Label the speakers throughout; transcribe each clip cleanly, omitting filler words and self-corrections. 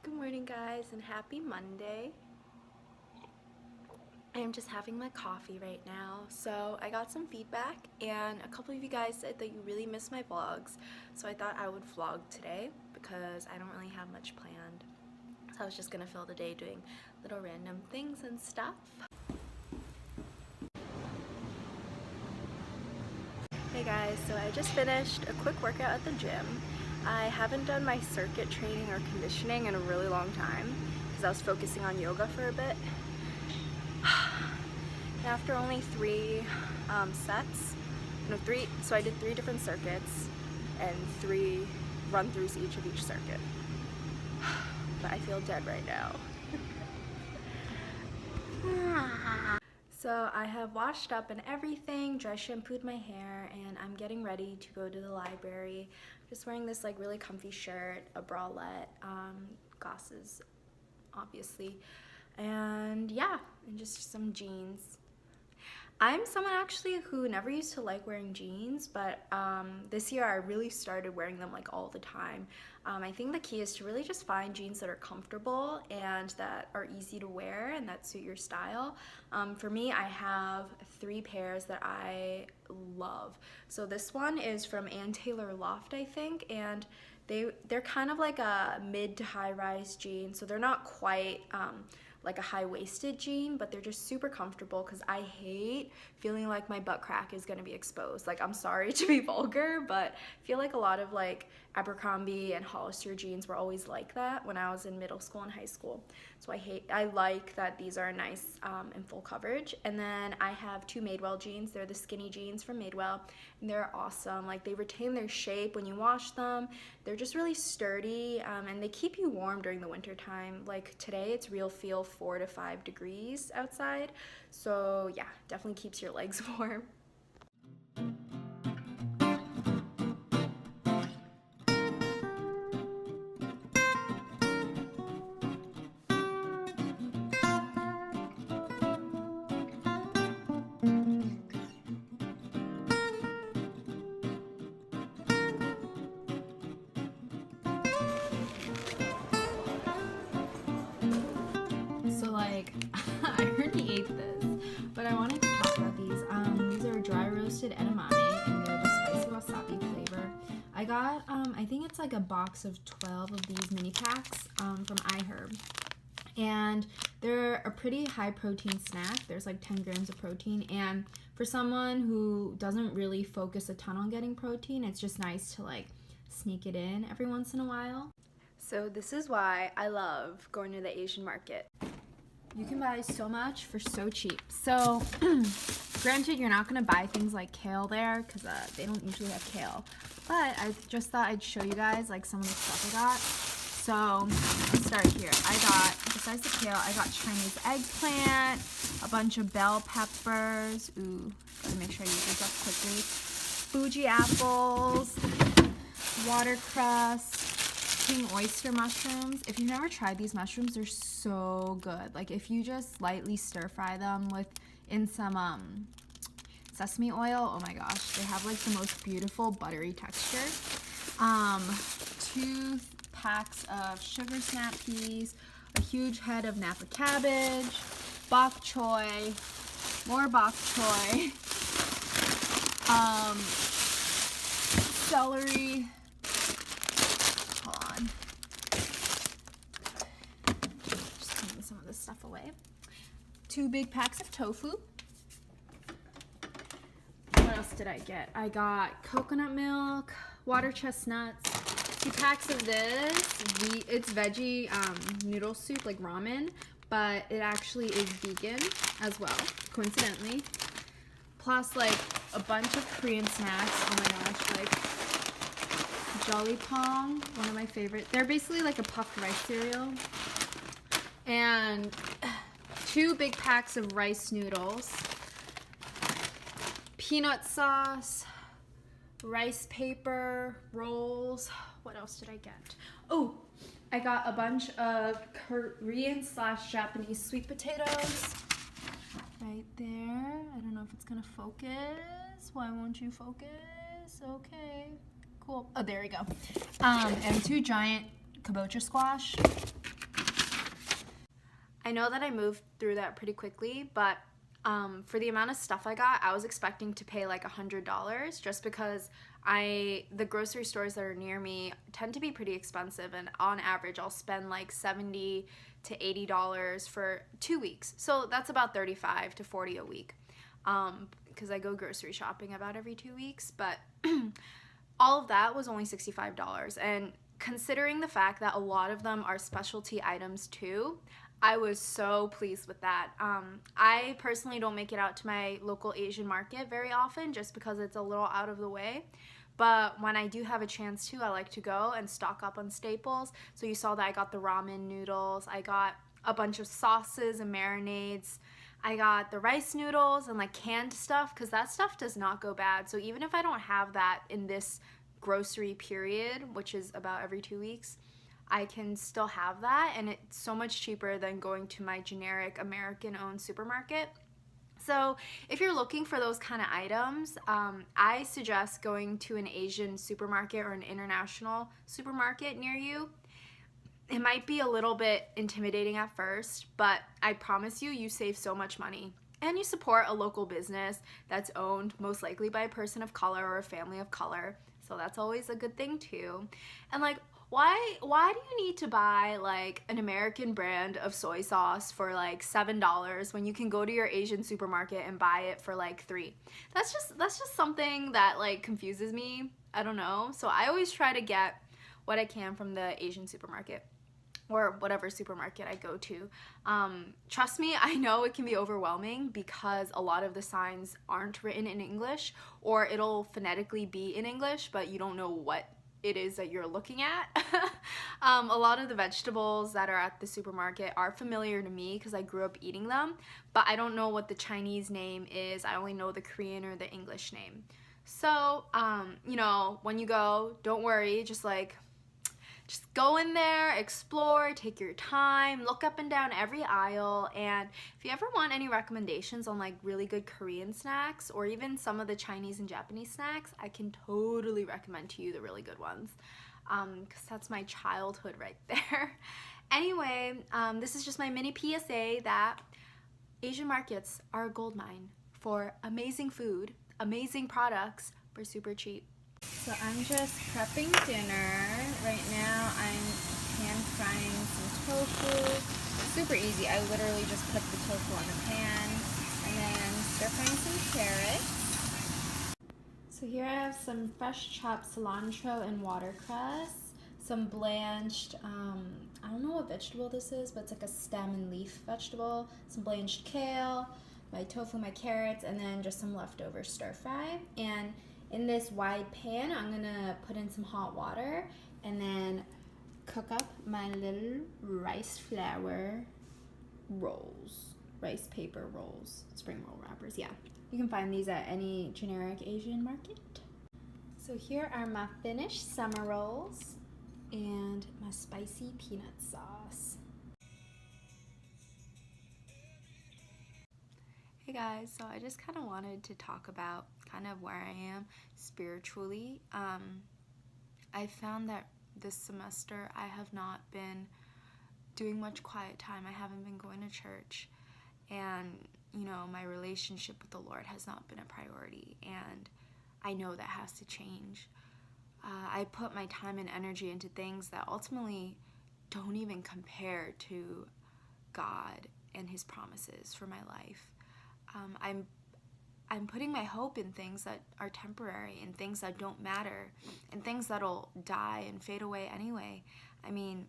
Speaker 1: Good morning, guys, and happy Monday. I am just having my coffee right now. So I got some feedback, and a couple of you guys said that you really miss my vlogs. So I thought I would vlog today because I don't really have much planned. So I was just gonna fill the day doing little random things and stuff. Hey guys, so I just finished a quick workout at the gym. I haven't done my circuit training or conditioning in a really long time because I was focusing on yoga for a bit. And after only three so I did 3 different circuits and 3 run-throughs each of each circuit. But I feel dead right now. So I have washed up and everything, dry shampooed my hair, and I'm getting ready to go to the library. I'm just wearing this like really comfy shirt, a bralette, glasses obviously, and yeah, and just some jeans. I'm someone actually who never used to like wearing jeans, but this year I really started wearing them like all the time. I think the key is to really just find jeans that are comfortable and that are easy to wear and that suit your style. For me, I have 3 pairs that I love. So this one is from Ann Taylor Loft, I think, and they're kind of like a mid to high rise jean, so they're not quite like a high-waisted jean, but they're just super comfortable because I hate feeling like my butt crack is gonna be exposed. Like, I'm sorry to be vulgar, but I feel like a lot of like Abercrombie and Hollister jeans were always like that when I was in middle school and high school. So I like that these are nice and full coverage. And then I have 2 Madewell jeans. They're the skinny jeans from Madewell, and they're awesome. Like, they retain their shape when you wash them. They're just really sturdy, and they keep you warm during the winter time. Like today, it's real feel 4 to 5 degrees outside. So yeah, definitely keeps your legs warm. So like, I already ate this, but I wanted to talk about these. These are dry roasted edamame, and they're the spicy wasabi flavor. I got, I think it's like a box of 12 of these mini packs from iHerb. And they're a pretty high protein snack. There's like 10 grams of protein, and for someone who doesn't really focus a ton on getting protein, it's just nice to like sneak it in every once in a while. So this is why I love going to the Asian market. You can buy so much for so cheap. So granted, you're not gonna buy things like kale there because they don't usually have kale, but I just thought I'd show you guys like some of the stuff I got. So let's start here. I got, besides the kale, I got Chinese eggplant, a bunch of bell peppers. Ooh, gotta make sure I use these up quickly. Fuji apples, watercress, king oyster mushrooms. If you've never tried these mushrooms, they're so good. Like, if you just lightly stir fry them in some sesame oil, oh my gosh, they have like the most beautiful buttery texture. 2 packs of sugar snap peas, a huge head of Napa cabbage, bok choy, more bok choy, celery. Hold on. Just cleaning some of this stuff away. 2 big packs of tofu. What else did I get? I got coconut milk, water chestnuts, 2 packs of this. It's veggie noodle soup, like ramen, but it actually is vegan as well, coincidentally. Plus like a bunch of Korean snacks. Oh my gosh, like Jolly Pong, one of my favorite. They're basically like a puffed rice cereal. And 2 big packs of rice noodles, peanut sauce, rice paper, rolls. What else did I get? Oh, I got a bunch of Korean/Japanese sweet potatoes right there. I don't know if it's gonna focus. Why won't you focus? Okay, cool. Oh, there we go. And 2 giant kabocha squash. I know that I moved through that pretty quickly, but for the amount of stuff I got, I was expecting to pay like $100 just because the grocery stores that are near me tend to be pretty expensive, and on average I'll spend like $70 to $80 for 2 weeks. So that's about $35 to $40 a week, because I go grocery shopping about every 2 weeks, but all of that was only $65. And considering the fact that a lot of them are specialty items too, I was so pleased with that. I personally don't make it out to my local Asian market very often just because it's a little out of the way. But when I do have a chance to, I like to go and stock up on staples. So you saw that I got the ramen noodles. I got a bunch of sauces and marinades. I got the rice noodles and like canned stuff, because that stuff does not go bad. So even if I don't have that in this grocery period, which is about every 2 weeks, I can still have that, and it's so much cheaper than going to my generic American-owned supermarket. So if you're looking for those kind of items, I suggest going to an Asian supermarket or an international supermarket near you. It might be a little bit intimidating at first, but I promise you, you save so much money. And you support a local business that's owned most likely by a person of color or a family of color. So that's always a good thing too. And like, why do you need to buy like an American brand of soy sauce for like $7 when you can go to your Asian supermarket and buy it for like $3? That's just something that like confuses me. I don't know. So I always try to get what I can from the Asian supermarket or whatever supermarket I go to. Trust me, I know it can be overwhelming because a lot of the signs aren't written in English, or it'll phonetically be in English, but you don't know what it is that you're looking at. A lot of the vegetables that are at the supermarket are familiar to me because I grew up eating them, but I don't know what the Chinese name is. I only know the Korean or the English name. So, you know, when you go, don't worry, just go in there, explore, take your time, look up and down every aisle. And if you ever want any recommendations on like really good Korean snacks or even some of the Chinese and Japanese snacks, I can totally recommend to you the really good ones, because that's my childhood right there. Anyway, this is just my mini PSA that Asian markets are a gold mine for amazing food, amazing products for super cheap. So I'm just prepping dinner. Right now I'm pan frying some tofu. Super easy. I literally just put the tofu on the pan and then stir frying some carrots. So here I have some fresh chopped cilantro and watercress, some blanched, I don't know what vegetable this is, but it's like a stem and leaf vegetable, some blanched kale, my tofu, my carrots, and then just some leftover stir fry. And in this wide pan, I'm gonna put in some hot water and then cook up my little rice flour rolls, rice paper rolls, spring roll wrappers. Yeah, you can find these at any generic Asian market. So here are my finished summer rolls and my spicy peanut sauce. Hey guys, so I just kind of wanted to talk about kind of where I am spiritually. I found that this semester I have not been doing much quiet time. I haven't been going to church, and you know, my relationship with the Lord has not been a priority, and I know that has to change. I put my time and energy into things that ultimately don't even compare to God and His promises for my life. I'm putting my hope in things that are temporary and things that don't matter and things that'll die and fade away anyway. I mean,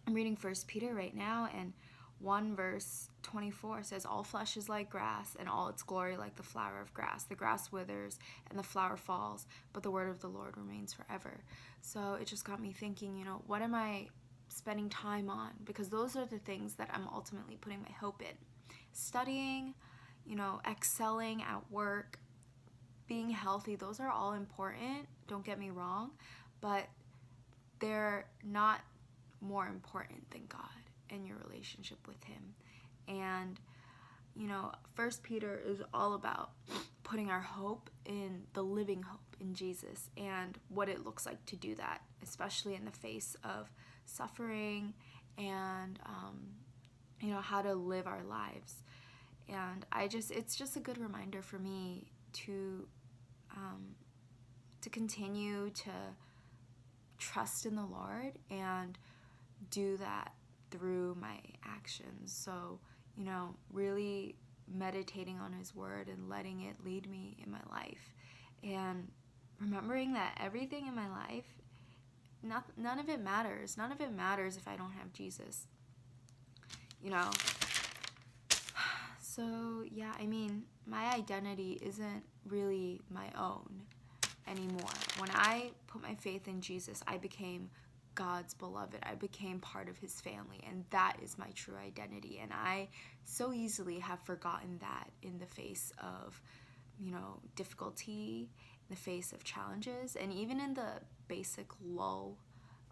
Speaker 1: I'm reading 1 Peter right now, and 1 verse 24 says, all flesh is like grass, and all its glory like the flower of grass. The grass withers and the flower falls, but the word of the Lord remains forever. So it just got me thinking, you know, what am I spending time on? Because those are the things that I'm ultimately putting my hope in. Studying, you know, excelling at work, being healthy, those are all important, don't get me wrong, but they're not more important than God and your relationship with Him. And, you know, 1 Peter is all about putting our hope in the living hope in Jesus and what it looks like to do that, especially in the face of suffering and how to live our lives. And it's just a good reminder for me to continue to trust in the Lord and do that through my actions. So, really meditating on His Word and letting it lead me in my life. And remembering that everything in my life, none of it matters. None of it matters if I don't have Jesus. So, yeah, my identity isn't really my own anymore. When I put my faith in Jesus, I became God's beloved. I became part of His family, and that is my true identity. And I so easily have forgotten that in the face of, difficulty, in the face of challenges, and even in the basic lull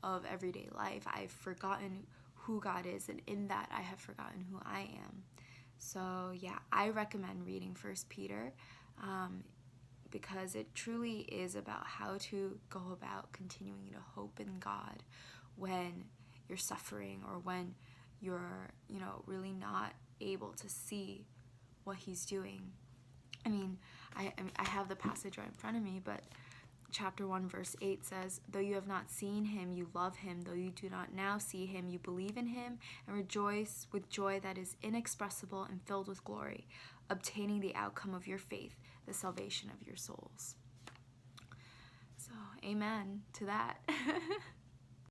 Speaker 1: of everyday life. I've forgotten who God is, and in that I have forgotten who I am. So yeah, I recommend reading 1 Peter because it truly is about how to go about continuing to hope in God when you're suffering or when you're, really not able to see what He's doing. I have the passage right in front of me, but chapter 1 verse 8 says, "Though you have not seen Him, you love Him. Though you do not now see Him, you believe in Him and rejoice with joy that is inexpressible and filled with glory, obtaining the outcome of your faith, the salvation of your souls." So, amen to that.